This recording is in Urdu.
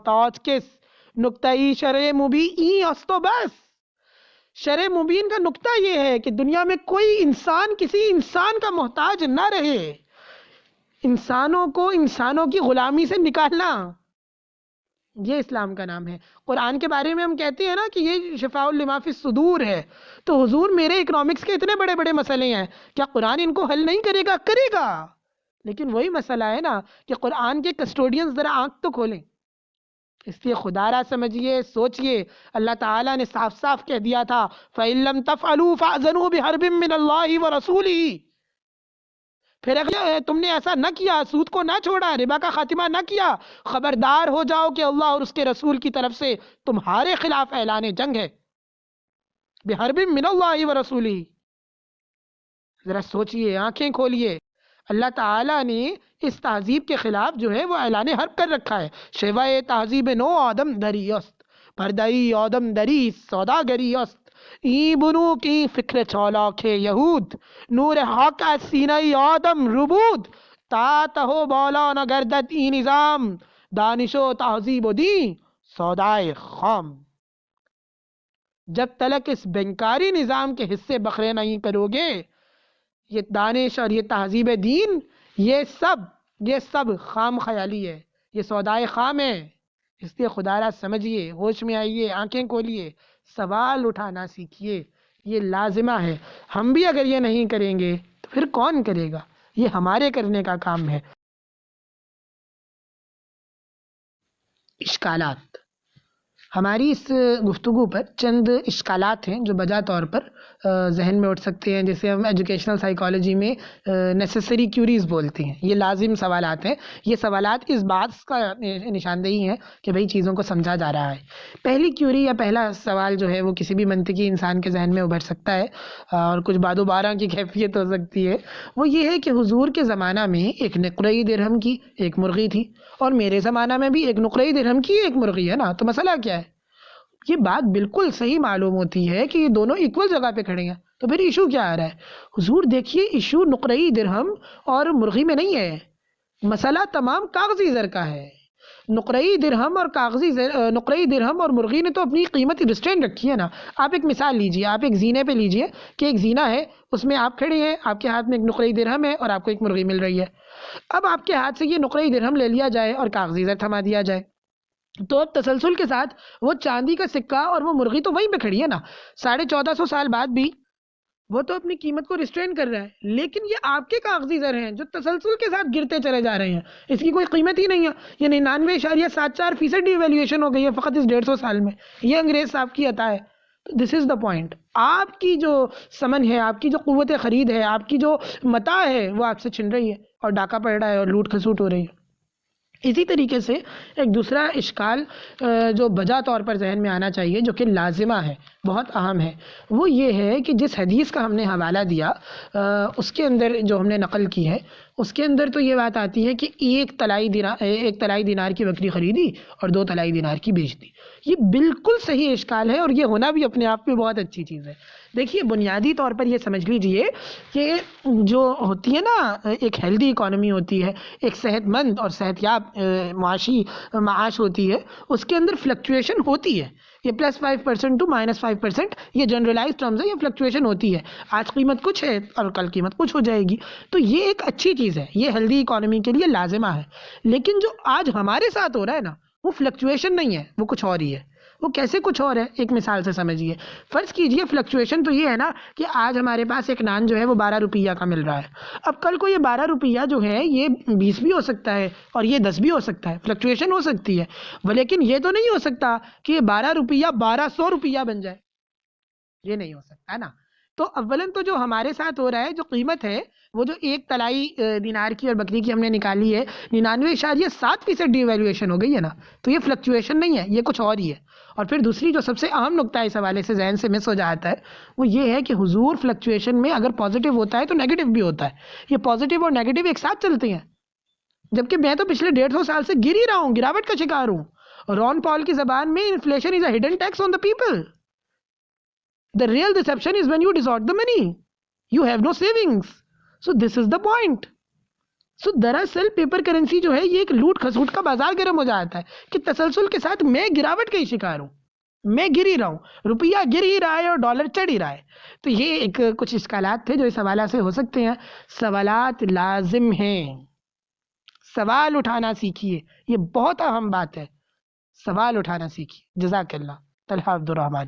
محتاج کس نقطۂ شرع مبین است تو بس. شرع مبین کا نقطہ یہ ہے کہ دنیا میں کوئی انسان کسی انسان کا محتاج نہ رہے. انسانوں کو انسانوں کی غلامی سے نکالنا، یہ اسلام کا نام ہے. قرآن کے بارے میں ہم کہتے ہیں نا کہ یہ شفاء لما فی الصدور ہے، تو حضور میرے اکنامکس کے اتنے بڑے بڑے مسئلے ہیں، کیا قرآن ان کو حل نہیں کرے گا؟ کرے گا. لیکن وہی مسئلہ ہے نا کہ قرآن کے کسٹوڈینز ذرا آنکھ تو کھولیں. اس لیے خدا را سمجھیے، سوچئے. اللہ تعالیٰ نے صاف صاف کہہ دیا تھا فَإِن لَّمْ تَفْعَلُوا فَأْذَنُوا بِحَرْبٍ مِّنَ اللَّهِ وَرَسُولِهِ. پھر اگر تم نے ایسا نہ کیا، سود کو نہ چھوڑا، ربا کا خاتمہ نہ کیا، خبردار ہو جاؤ کہ اللہ اور اس کے رسول کی طرف سے تمہارے خلاف اعلان جنگ ہے. بِحَرْبٍ مِّنَ اللَّهِ وَرَسُولِهِ. ذرا سوچئے، آنکھیں کھولیے. اللہ تعالیٰ نے اس تہذیب کے خلاف جو ہے وہ اعلان حرب کر رکھا ہے. شیوائے تہذیب نو آدم دری است، پردائی آدم دری سوداگری است. ای بنو کی فکر چالاک یہود، نور حق از سینہ آدم ربود. تا تہو بالا نہ گردد ای نظام، دانش و تہذیب و دین سودائے خام. جب تلک اس بینکاری نظام کے حصے بکھرے نہیں کرو گے، یہ دانش اور یہ تہذیب دین یہ سب خام خیالی ہے، یہ سودائے خام ہے. اس لیے خدا را سمجھیے، ہوش میں آئیے، آنکھیں کھولیے، سوال اٹھانا سیکھیے. یہ لازمہ ہے. ہم بھی اگر یہ نہیں کریں گے تو پھر کون کرے گا؟ یہ ہمارے کرنے کا کام ہے. اشکالات. ہماری اس گفتگو پر چند اشکالات ہیں جو بجا طور پر ذہن میں اٹھ سکتے ہیں، جسے ہم ایجوکیشنل سائیکالوجی میں نیسیسری کیوریز بولتے ہیں. یہ لازم سوالات ہیں. یہ سوالات اس بات کا نشاندہی ہیں کہ بھئی چیزوں کو سمجھا جا رہا ہے. پہلی کیوری یا پہلا سوال جو ہے وہ کسی بھی منطقی انسان کے ذہن میں ابھر سکتا ہے اور کچھ بعد و بارہ کی کیفیت ہو سکتی ہے. وہ یہ ہے کہ حضور کے زمانہ میں ایک نقرۂ درہم کی ایک مرغی تھی، اور میرے زمانہ میں بھی ایک نقرۂ درہم کی ایک مرغی ہے نا، تو مسئلہ کیا ہے؟ یہ بات بالکل صحیح معلوم ہوتی ہے کہ یہ دونوں ایکول جگہ پہ کھڑے ہیں، تو پھر ایشو کیا آ رہا ہے؟ حضور دیکھیے، ایشو نقرۂ درہم اور مرغی میں نہیں ہے، مسئلہ تمام کاغذی زر کا ہے. نقرۂ درہم اور مرغی نے تو اپنی قیمت ریسٹرین رکھی ہے نا. آپ ایک مثال لیجئے، آپ ایک زینے پہ لیجئے کہ ایک زینہ ہے، اس میں آپ کھڑے ہیں، آپ کے ہاتھ میں ایک نقرۂ درہم ہے اور آپ کو ایک مرغی مل رہی ہے. اب آپ کے ہاتھ سے یہ نقرۂ درہم لے لیا جائے اور کاغذی زر تھما دیا جائے، تو اب تسلسل کے ساتھ وہ چاندی کا سکہ اور وہ مرغی تو وہیں پہ کھڑی ہے نا. 1450 سال بعد بھی وہ تو اپنی قیمت کو ریسٹرین کر رہا ہے، لیکن یہ آپ کے کاغذی زر ہیں جو تسلسل کے ساتھ گرتے چلے جا رہے ہیں، اس کی کوئی قیمت ہی نہیں ہے. یہ 99.74% ڈی ایویلیویشن ہو گئی ہے فقط اس 150 سال میں. یہ انگریز صاحب کی عطا ہے. دس از دا پوائنٹ. آپ کی جو سمن ہے، آپ کی جو قوت خرید ہے، آپ کی جو متاع ہے، وہ آپ سے چھن رہی ہے اور ڈاکہ پڑ رہا ہے اور لوٹ کھسوٹ ہو رہی ہے. اسی طریقے سے ایک دوسرا اشکال جو بجا طور پر ذہن میں آنا چاہیے، جو کہ لازمہ ہے، بہت اہم ہے، وہ یہ ہے کہ جس حدیث کا ہم نے حوالہ دیا اس کے اندر جو ہم نے نقل کی ہے، اس کے اندر تو یہ بات آتی ہے کہ ایک طلائی دینار کی بکری خریدی اور 2 طلائی دینار کی بیچ دی. یہ بالکل صحیح اشکال ہے، اور یہ ہونا بھی اپنے آپ میں بہت اچھی چیز ہے. دیکھیے، بنیادی طور پر یہ سمجھ لیجئے کہ جو ہوتی ہے نا ایک ہیلدی اکانومی ہوتی ہے، ایک صحت مند اور صحت یاب معاشی معاش ہوتی ہے، اس کے اندر فلکچویشن ہوتی ہے. یہ +5% ٹو -5%، یہ جنرلائز ٹرمز ہے، یہ فلکچویشن ہوتی ہے. آج قیمت کچھ ہے اور کل قیمت کچھ ہو جائے گی، تو یہ ایک اچھی چیز ہے، یہ ہیلدی اکانومی کے لیے لازمہ ہے. لیکن جو آج ہمارے ساتھ ہو رہا ہے نا، وہ فلکچویشن نہیں ہے، وہ کچھ اور ہی ہے. وہ کیسے کچھ اور ہے؟ ایک مثال سے سمجھیے. فرض کیجئے فلکچویشن تو یہ ہے نا کہ آج ہمارے پاس ایک نان جو ہے وہ 12 روپیہ کا مل رہا ہے. اب کل کو یہ 12 روپیہ جو ہے یہ 20 بھی ہو سکتا ہے اور یہ 10 بھی ہو سکتا ہے. فلکچویشن ہو سکتی ہے، لیکن یہ تو نہیں ہو سکتا کہ یہ 12 روپیہ 1200 روپیہ بن جائے. یہ نہیں ہو سکتا ہے نا. تو اولاً تو جو ہمارے ساتھ ہو رہا ہے، جو قیمت ہے وہ جو ایک طلائی دینار کی اور بکری کی ہم نے نکالی ہے، 99.7% ڈی ایویلیویشن ہو گئی ہے نا، تو یہ فلکچویشن نہیں ہے، یہ کچھ اور ہی ہے. اور پھر دوسری جو سب سے اہم نقطہ اس حوالے سے ذہن سے مس ہو جاتا ہے، وہ یہ ہے کہ حضور فلکچویشن میں اگر پازیٹیو ہوتا ہے تو نیگیٹو بھی ہوتا ہے. یہ پازیٹیو اور نیگیٹو ایک ساتھ چلتے ہیں، جبکہ میں تو پچھلے 150 سال سے گر ہی رہا ہوں، گراوٹ کا شکار ہوں. رون پال کی زبان میں inflation is a hidden tax on the people. The real deception is when you distort the money. You have no savings. So this is the point. سو دراصل پیپر کرنسی جو ہے یہ ایک لوٹ کھسوٹ کا بازار گرم ہو جاتا ہے کہ تسلسل کے ساتھ میں گراوٹ کا ہی شکار ہوں، میں گر ہی رہا ہوں، روپیہ گر ہی رہا ہے اور ڈالر چڑھ ہی رہا ہے. تو یہ ایک کچھ اشکالات تھے جو اس حوالہ سے ہو سکتے ہیں. سوالات لازم ہیں، سوال اٹھانا سیکھیے، یہ بہت اہم بات ہے. سوال اٹھانا سیکھیے. جزاک اللہ. طلحہ عبد الرحمن.